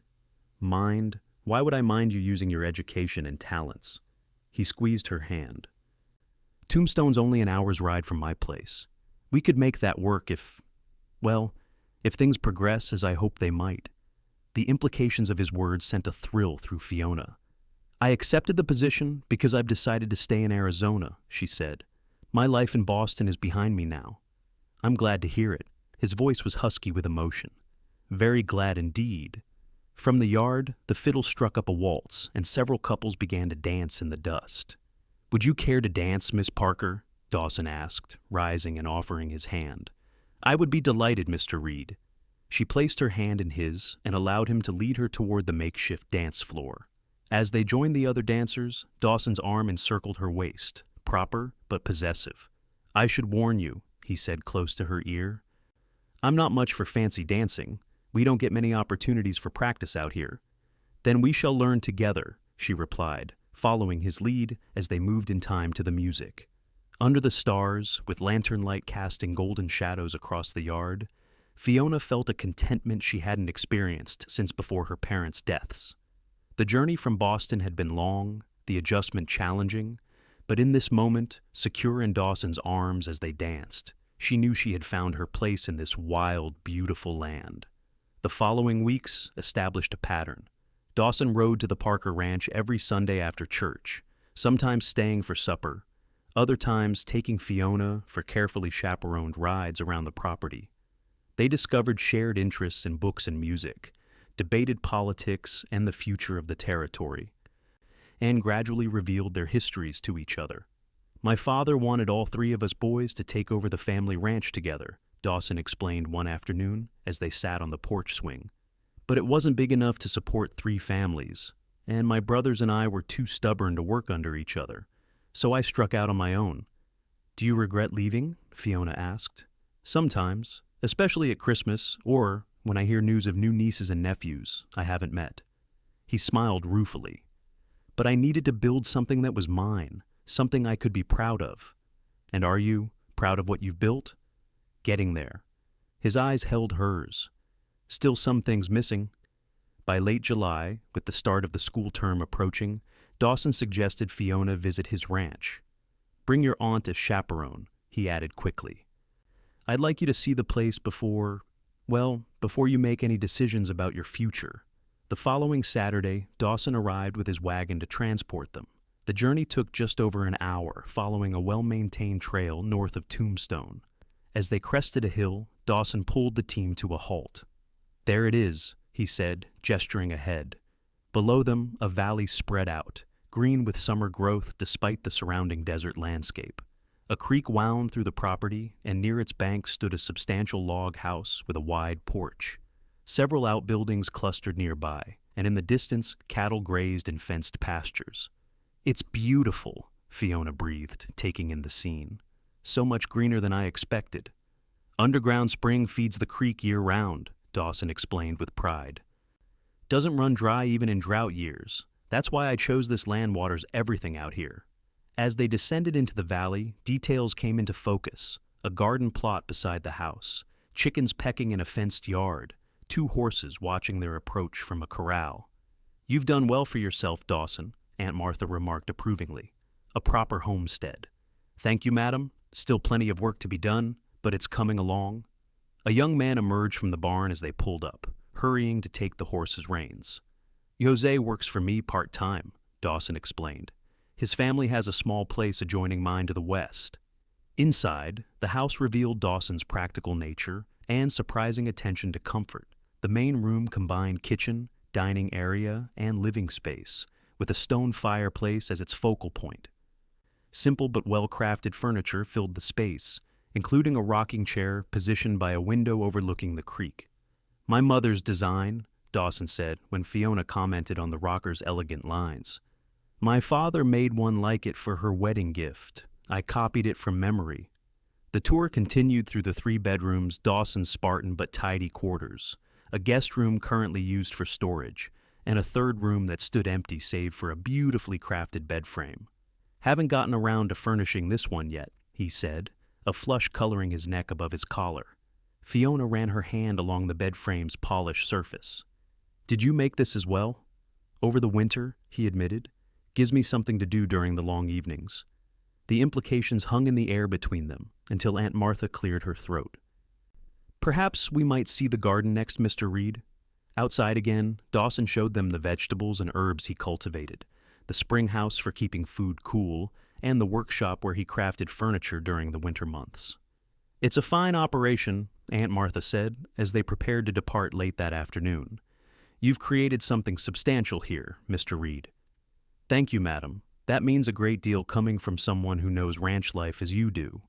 "Mind? Why would I mind you using your education and talents?" He squeezed her hand. "Tombstone's only an hour's ride from my place. We could make that work if things progress as I hope they might." The implications of his words sent a thrill through Fiona. "I accepted the position because I've decided to stay in Arizona," she said. "My life in Boston is behind me now." "I'm glad to hear it." His voice was husky with emotion. "Very glad indeed." From the yard, the fiddle struck up a waltz, and several couples began to dance in the dust. "Would you care to dance, Miss Parker?" Dawson asked, rising and offering his hand. "I would be delighted, Mr. Reed." She placed her hand in his and allowed him to lead her toward the makeshift dance floor. As they joined the other dancers, Dawson's arm encircled her waist, proper but possessive. "I should warn you," he said close to her ear. "I'm not much for fancy dancing. We don't get many opportunities for practice out here." "Then we shall learn together," she replied, following his lead as they moved in time to the music. Under the stars, with lantern light casting golden shadows across the yard, Fiona felt a contentment she hadn't experienced since before her parents' deaths. The journey from Boston had been long, the adjustment challenging, but in this moment, secure in Dawson's arms as they danced, she knew she had found her place in this wild, beautiful land. The following weeks established a pattern. Dawson rode to the Parker Ranch every Sunday after church, sometimes staying for supper, other times taking Fiona for carefully chaperoned rides around the property. They discovered shared interests in books and music, debated politics and the future of the territory, and gradually revealed their histories to each other. "My father wanted all three of us boys to take over the family ranch together," Dawson explained one afternoon as they sat on the porch swing. "But it wasn't big enough to support 3 families, and my brothers and I were too stubborn to work under each other, so I struck out on my own." "Do you regret leaving?" Fiona asked. "Sometimes, especially at Christmas or when I hear news of new nieces and nephews I haven't met." He smiled ruefully. "But I needed to build something that was mine, something I could be proud of." "And are you proud of what you've built?" "Getting there." His eyes held hers. "Still some things missing." By late July, with the start of the school term approaching, Dawson suggested Fiona visit his ranch. "Bring your aunt as chaperone," he added quickly. "I'd like you to see the place before you make any decisions about your future." The following Saturday, Dawson arrived with his wagon to transport them. The journey took just over an hour, following a well-maintained trail north of Tombstone. As they crested a hill, Dawson pulled the team to a halt. "There it is," he said, gesturing ahead. Below them, a valley spread out, green with summer growth despite the surrounding desert landscape. A creek wound through the property, and near its banks stood a substantial log house with a wide porch. Several outbuildings clustered nearby, and in the distance, cattle grazed in fenced pastures. "It's beautiful," Fiona breathed, taking in the scene. "So much greener than I expected." "Underground spring feeds the creek year-round," Dawson explained with pride. "Doesn't run dry even in drought years. That's why I chose this land waters everything out here." As they descended into the valley, details came into focus. A garden plot beside the house, chickens pecking in a fenced yard, 2 horses watching their approach from a corral. "You've done well for yourself, Dawson," Aunt Martha remarked approvingly. "A proper homestead." "Thank you, madam. Still plenty of work to be done, but it's coming along." A young man emerged from the barn as they pulled up, hurrying to take the horse's reins. "Jose works for me part-time," Dawson explained. "His family has a small place adjoining mine to the west." Inside, the house revealed Dawson's practical nature and surprising attention to comfort. The main room combined kitchen, dining area, and living space, with a stone fireplace as its focal point. Simple but well-crafted furniture filled the space, including a rocking chair positioned by a window overlooking the creek. "My mother's design," Dawson said when Fiona commented on the rocker's elegant lines. "My father made one like it for her wedding gift. I copied it from memory." The tour continued through the 3 bedrooms, Dawson's Spartan but tidy quarters, a guest room currently used for storage, and a 3rd room that stood empty save for a beautifully crafted bed frame. "Haven't gotten around to furnishing this one yet," he said, a flush coloring his neck above his collar. Fiona ran her hand along the bed frame's polished surface. "Did you make this as well?" "Over the winter," he admitted. "Gives me something to do during the long evenings." The implications hung in the air between them until Aunt Martha cleared her throat. "Perhaps we might see the garden next, Mr. Reed." Outside again, Dawson showed them the vegetables and herbs he cultivated, the spring house for keeping food cool, and the workshop where he crafted furniture during the winter months. "It's a fine operation," Aunt Martha said as they prepared to depart late that afternoon. "You've created something substantial here, Mr. Reed." "Thank you, madam. That means a great deal coming from someone who knows ranch life as you do.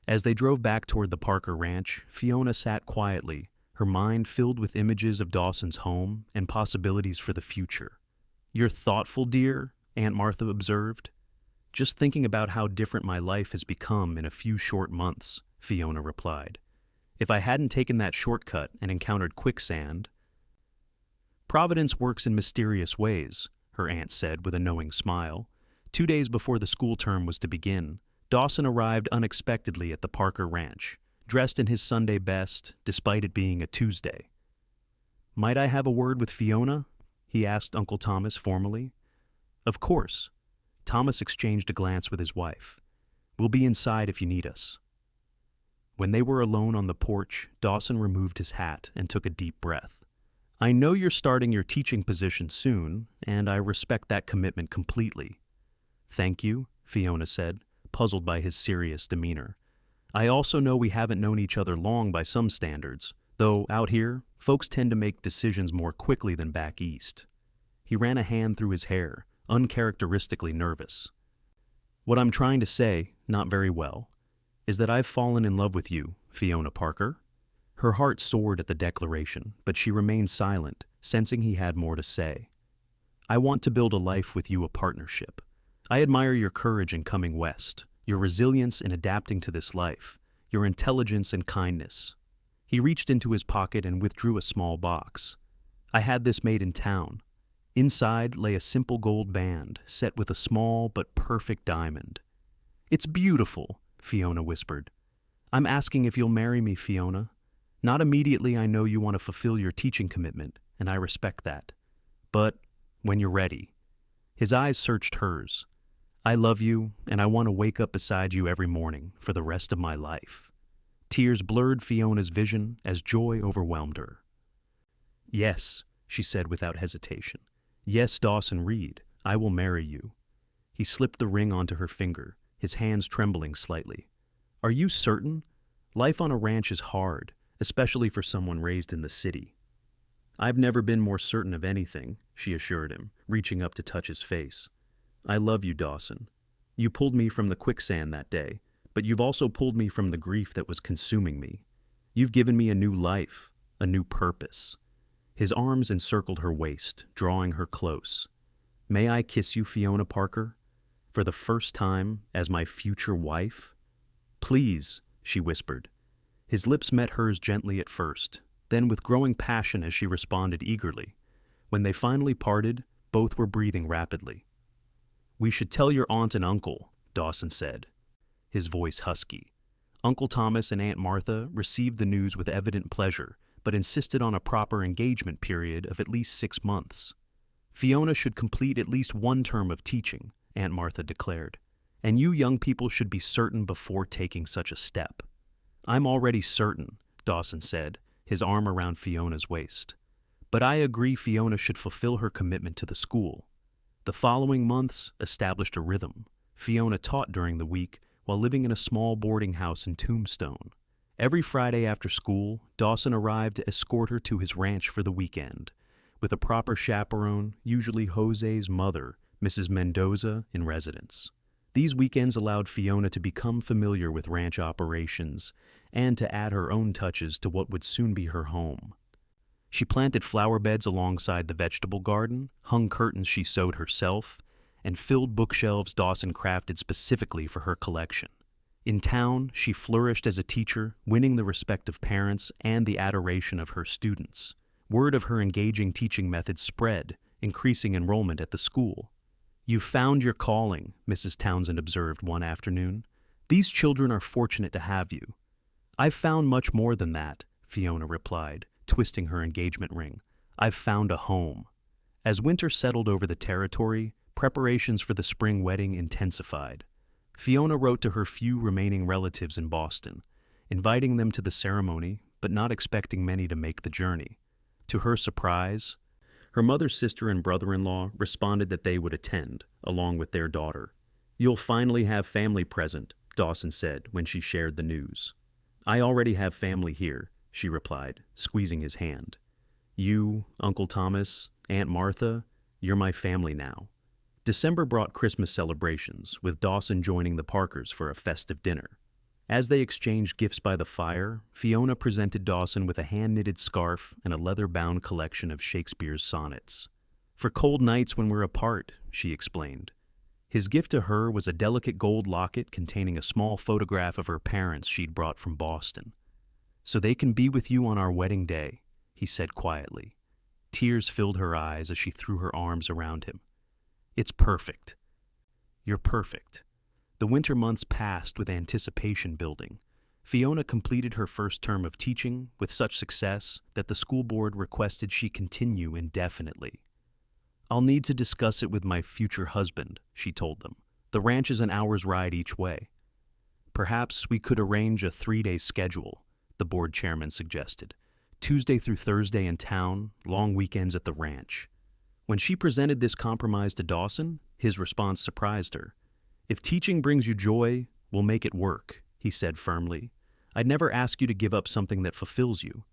As they drove back toward the Parker Ranch, Fiona sat quietly, her mind filled with images of Dawson's home and possibilities for the future. "You're thoughtful, dear," Aunt Martha observed. "Just thinking about how different my life has become in a few short months," Fiona replied. "If I hadn't taken that shortcut and encountered Quicksand—" "Providence works in mysterious ways," her aunt said with a knowing smile. 2 days before the school term was to begin, Dawson arrived unexpectedly at the Parker Ranch, dressed in his Sunday best, despite it being a Tuesday. "Might I have a word with Fiona?" he asked Uncle Thomas formally. "Of course." Thomas exchanged a glance with his wife. "We'll be inside if you need us." When they were alone on the porch, Dawson removed his hat and took a deep breath. "I know you're starting your teaching position soon, and I respect that commitment completely." "Thank you," Fiona said, puzzled by his serious demeanor. "I also know we haven't known each other long by some standards, though out here, folks tend to make decisions more quickly than back east." He ran a hand through his hair, uncharacteristically nervous. "What I'm trying to say, not very well, is that I've fallen in love with you, Fiona Parker." Her heart soared at the declaration, but she remained silent, sensing he had more to say. "I want to build a life with you, a partnership. I admire your courage in coming west, your resilience in adapting to this life, your intelligence and kindness." He reached into his pocket and withdrew a small box. "I had this made in town." Inside lay a simple gold band, set with a small but perfect diamond. "It's beautiful," Fiona whispered. "I'm asking if you'll marry me, Fiona. Not immediately, I know you want to fulfill your teaching commitment, and I respect that. But when you're ready." His eyes searched hers. "I love you, and I want to wake up beside you every morning for the rest of my life." Tears blurred Fiona's vision as joy overwhelmed her. "Yes," she said without hesitation. "Yes, Dawson Reed, I will marry you." He slipped the ring onto her finger, his hands trembling slightly. "Are you certain? Life on a ranch is hard, especially for someone raised in the city." "I've never been more certain of anything," she assured him, reaching up to touch his face. "I love you, Dawson. You pulled me from the quicksand that day, but you've also pulled me from the grief that was consuming me. You've given me a new life, a new purpose." His arms encircled her waist, drawing her close. "May I kiss you, Fiona Parker? For the first time, as my future wife?" "Please," she whispered. His lips met hers gently at first, then with growing passion as she responded eagerly. When they finally parted, both were breathing rapidly. "We should tell your aunt and uncle," Dawson said, his voice husky. Uncle Thomas and Aunt Martha received the news with evident pleasure, but insisted on a proper engagement period of at least 6 months. "Fiona should complete at least 1 term of teaching," Aunt Martha declared, "and you young people should be certain before taking such a step." "I'm already certain," Dawson said, his arm around Fiona's waist. "But I agree Fiona should fulfill her commitment to the school." The following months established a rhythm. Fiona taught during the week while living in a small boarding house in Tombstone. Every Friday after school, Dawson arrived to escort her to his ranch for the weekend, with a proper chaperone, usually Jose's mother, Mrs. Mendoza, in residence. These weekends allowed Fiona to become familiar with ranch operations and to add her own touches to what would soon be her home. She planted flower beds alongside the vegetable garden, hung curtains she sewed herself, and filled bookshelves Dawson crafted specifically for her collection. In town, she flourished as a teacher, winning the respect of parents and the adoration of her students. Word of her engaging teaching methods spread, increasing enrollment at the school. "You've found your calling," Mrs. Townsend observed one afternoon. "These children are fortunate to have you." "I've found much more than that," Fiona replied, twisting her engagement ring. "I've found a home." As winter settled over the territory, preparations for the spring wedding intensified. Fiona wrote to her few remaining relatives in Boston, inviting them to the ceremony, but not expecting many to make the journey. To her surprise, her mother's sister and brother-in-law responded that they would attend, along with their daughter. "You'll finally have family present," Dawson said when she shared the news. "I already have family here," she replied, squeezing his hand. "You, Uncle Thomas, Aunt Martha, you're my family now." December brought Christmas celebrations, with Dawson joining the Parkers for a festive dinner. As they exchanged gifts by the fire, Fiona presented Dawson with a hand-knitted scarf and a leather-bound collection of Shakespeare's sonnets. "For cold nights when we're apart," she explained. His gift to her was a delicate gold locket containing a small photograph of her parents she'd brought from Boston. "So they can be with you on our wedding day," he said quietly. Tears filled her eyes as she threw her arms around him. "It's perfect. You're perfect." The winter months passed with anticipation building. Fiona completed her first term of teaching with such success that the school board requested she continue indefinitely. "I'll need to discuss it with my future husband," she told them. "The ranch is an hour's ride each way." "Perhaps we could arrange a 3-day schedule," the board chairman suggested. "Tuesday through Thursday in town, long weekends at the ranch." When she presented this compromise to Dawson, his response surprised her. "If teaching brings you joy, we'll make it work," he said firmly. "I'd never ask you to give up something that fulfills you.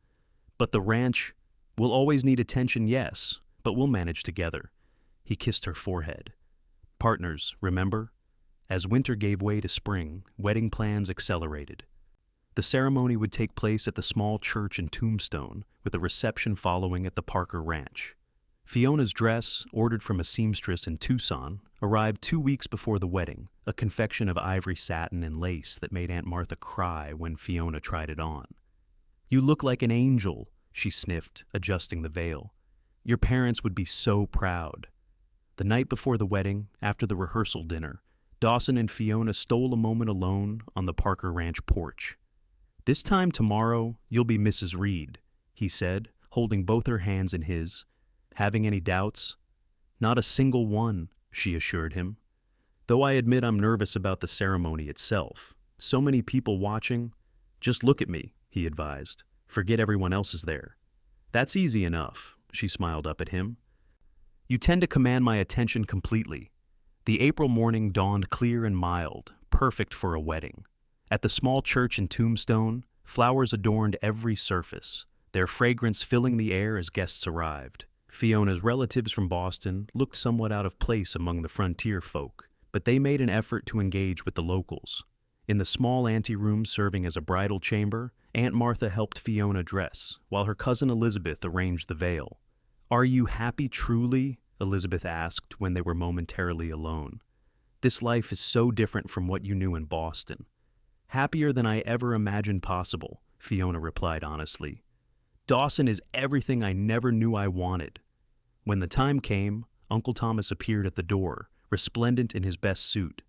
But the ranch, we'll always need attention, yes, but we'll manage together." He kissed her forehead. "Partners, remember?" As winter gave way to spring, wedding plans accelerated. The ceremony would take place at the small church in Tombstone, with a reception following at the Parker Ranch. Fiona's dress, ordered from a seamstress in Tucson, arrived 2 weeks before the wedding, a confection of ivory satin and lace that made Aunt Martha cry when Fiona tried it on. "You look like an angel," she sniffed, adjusting the veil. "Your parents would be so proud." The night before the wedding, after the rehearsal dinner, Dawson and Fiona stole a moment alone on the Parker Ranch porch. "This time tomorrow, you'll be Mrs. Reed," he said, holding both her hands in his. "Having any doubts?" "Not a single one," she assured him. "Though I admit I'm nervous about the ceremony itself. So many people watching." "Just look at me," he advised. "Forget everyone else is there." "That's easy enough," she smiled up at him. "You tend to command my attention completely." The April morning dawned clear and mild, perfect for a wedding. At the small church in Tombstone, flowers adorned every surface, their fragrance filling the air as guests arrived. Fiona's relatives from Boston looked somewhat out of place among the frontier folk, but they made an effort to engage with the locals. In the small anteroom serving as a bridal chamber, Aunt Martha helped Fiona dress, while her cousin Elizabeth arranged the veil. "Are you happy truly?" Elizabeth asked when they were momentarily alone. "This life is so different from what you knew in Boston." "Happier than I ever imagined possible," Fiona replied honestly. "Dawson is everything I never knew I wanted." When the time came, Uncle Thomas appeared at the door, resplendent in his best suit.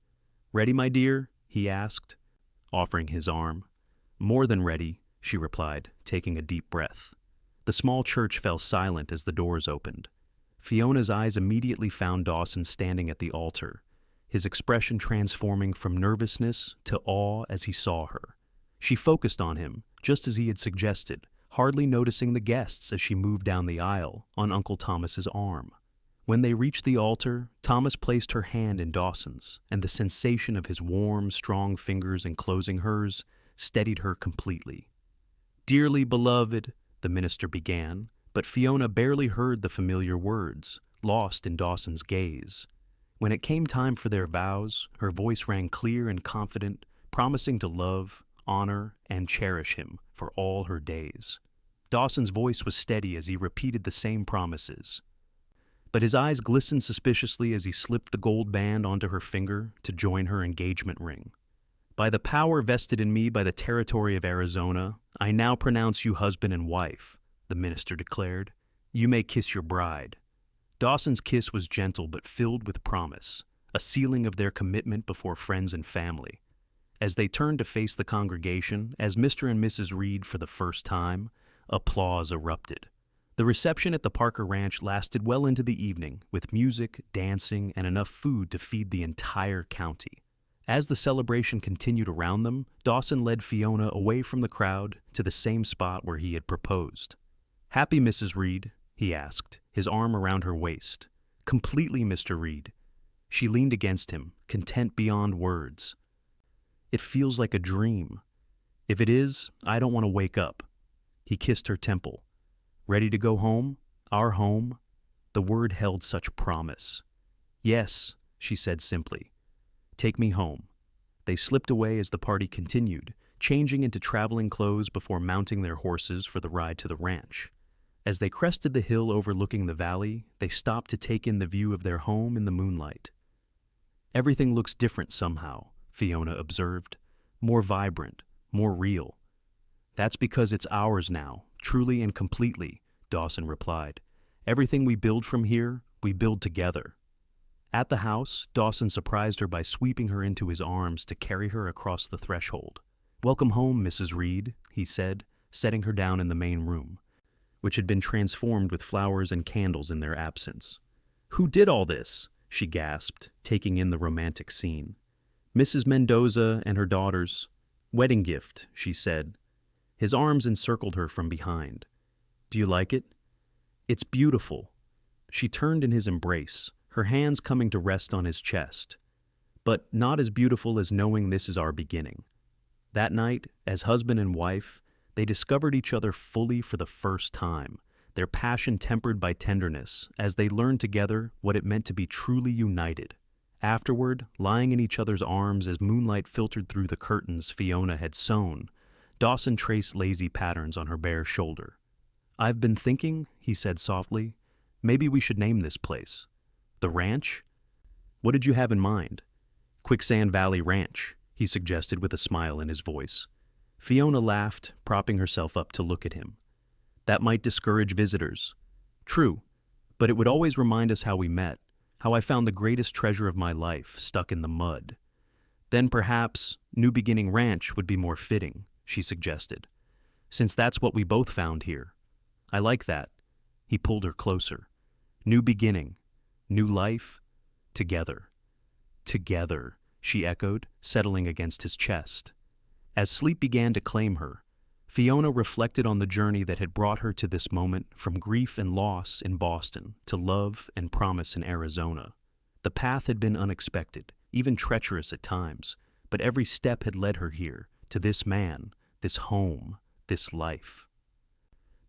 "Ready, my dear?" he asked, offering his arm. "More than ready," she replied, taking a deep breath. The small church fell silent as the doors opened. Fiona's eyes immediately found Dawson standing at the altar, his expression transforming from nervousness to awe as he saw her. She focused on him, just as he had suggested, hardly noticing the guests as she moved down the aisle on Uncle Thomas's arm. When they reached the altar, Thomas placed her hand in Dawson's, and the sensation of his warm, strong fingers enclosing hers steadied her completely. "Dearly beloved," the minister began, but Fiona barely heard the familiar words, lost in Dawson's gaze. When it came time for their vows, her voice rang clear and confident, promising to love, honor, and cherish him for all her days. Dawson's voice was steady as he repeated the same promises, but his eyes glistened suspiciously as he slipped the gold band onto her finger to join her engagement ring. "By the power vested in me by the territory of Arizona, I now pronounce you husband and wife," the minister declared. "You may kiss your bride." Dawson's kiss was gentle but filled with promise, a sealing of their commitment before friends and family. As they turned to face the congregation as Mr. and Mrs. Reed for the first time, applause erupted. The reception at the Parker Ranch lasted well into the evening, with music, dancing, and enough food to feed the entire county. As the celebration continued around them, Dawson led Fiona away from the crowd to the same spot where he had proposed. "Happy, Mrs. Reed?" he asked, his arm around her waist. "Completely, Mr. Reed." She leaned against him, content beyond words. "It feels like a dream. If it is, I don't want to wake up." He kissed her temple. "Ready to go home? Our home?" The word held such promise. "Yes, she said simply. "Take me home." They slipped away as the party continued, changing into traveling clothes before mounting their horses for the ride to the ranch. As they crested the hill overlooking the valley, they stopped to take in the view of their home in the moonlight. "Everything looks different somehow," Fiona observed. "More vibrant, more real." "That's because it's ours now, truly and completely," Dawson replied. "Everything we build from here, we build together." At the house, Dawson surprised her by sweeping her into his arms to carry her across the threshold. "Welcome home, Mrs. Reed," he said, setting her down in the main room, which had been transformed with flowers and candles in their absence. "Who did all this?" she gasped, taking in the romantic scene. "Mrs. Mendoza and her daughters. Wedding gift," she said. His arms encircled her from behind. "Do you like it?" "It's beautiful." She turned in his embrace, her hands coming to rest on his chest. "But not as beautiful as knowing this is our beginning." That night, as husband and wife, they discovered each other fully for the first time, their passion tempered by tenderness as they learned together what it meant to be truly united. Afterward, lying in each other's arms as moonlight filtered through the curtains Fiona had sewn, Dawson traced lazy patterns on her bare shoulder. "I've been thinking," he said softly, "maybe we should name this place. The ranch? What did you have in mind?" "Quicksand Valley Ranch," he suggested with a smile in his voice. Fiona laughed, propping herself up to look at him. "That might discourage visitors." "True, but it would always remind us how we met, how I found the greatest treasure of my life stuck in the mud." "Then perhaps New Beginning Ranch would be more fitting," she suggested, "since that's what we both found here." "I like that." He pulled her closer. "New beginning, new life, together." "Together," she echoed, settling against his chest. As sleep began to claim her, Fiona reflected on the journey that had brought her to this moment, from grief and loss in Boston to love and promise in Arizona. The path had been unexpected, even treacherous at times, but every step had led her here, to this man, this home, this life.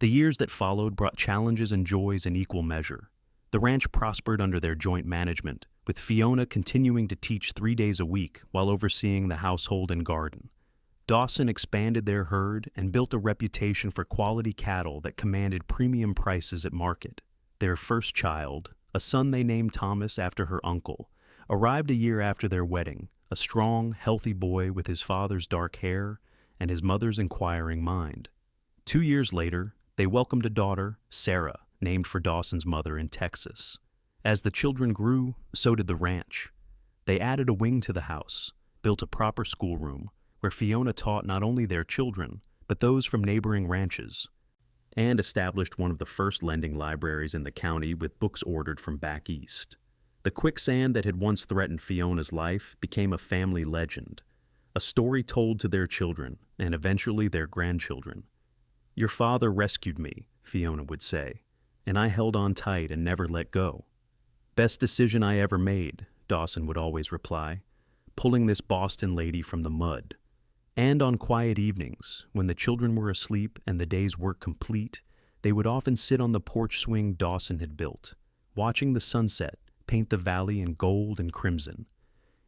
The years that followed brought challenges and joys in equal measure. The ranch prospered under their joint management, with Fiona continuing to teach 3 days a week while overseeing the household and garden. Dawson expanded their herd and built a reputation for quality cattle that commanded premium prices at market. Their first child, a son they named Thomas after her uncle, arrived a year after their wedding, a strong, healthy boy with his father's dark hair and his mother's inquiring mind. 2 years later, they welcomed a daughter, Sarah, named for Dawson's mother in Texas. As the children grew, so did the ranch. They added a wing to the house, built a proper schoolroom, where Fiona taught not only their children, but those from neighboring ranches, and established one of the first lending libraries in the county with books ordered from back east. The quicksand that had once threatened Fiona's life became a family legend, a story told to their children and eventually their grandchildren. "Your father rescued me," Fiona would say, "and I held on tight and never let go." "Best decision I ever made," Dawson would always reply, pulling this Boston lady from the mud. And on quiet evenings, when the children were asleep and the day's work complete, they would often sit on the porch swing Dawson had built, watching the sunset paint the valley in gold and crimson.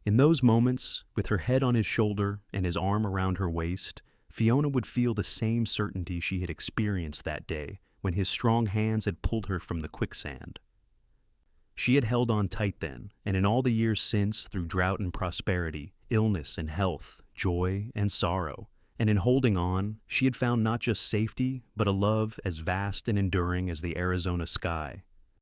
In those moments, with her head on his shoulder and his arm around her waist, Fiona would feel the same certainty she had experienced that day when his strong hands had pulled her from the quicksand. She had held on tight then, and in all the years since, through drought and prosperity, illness and health, joy and sorrow, and in holding on, she had found not just safety, but a love as vast and enduring as the Arizona sky.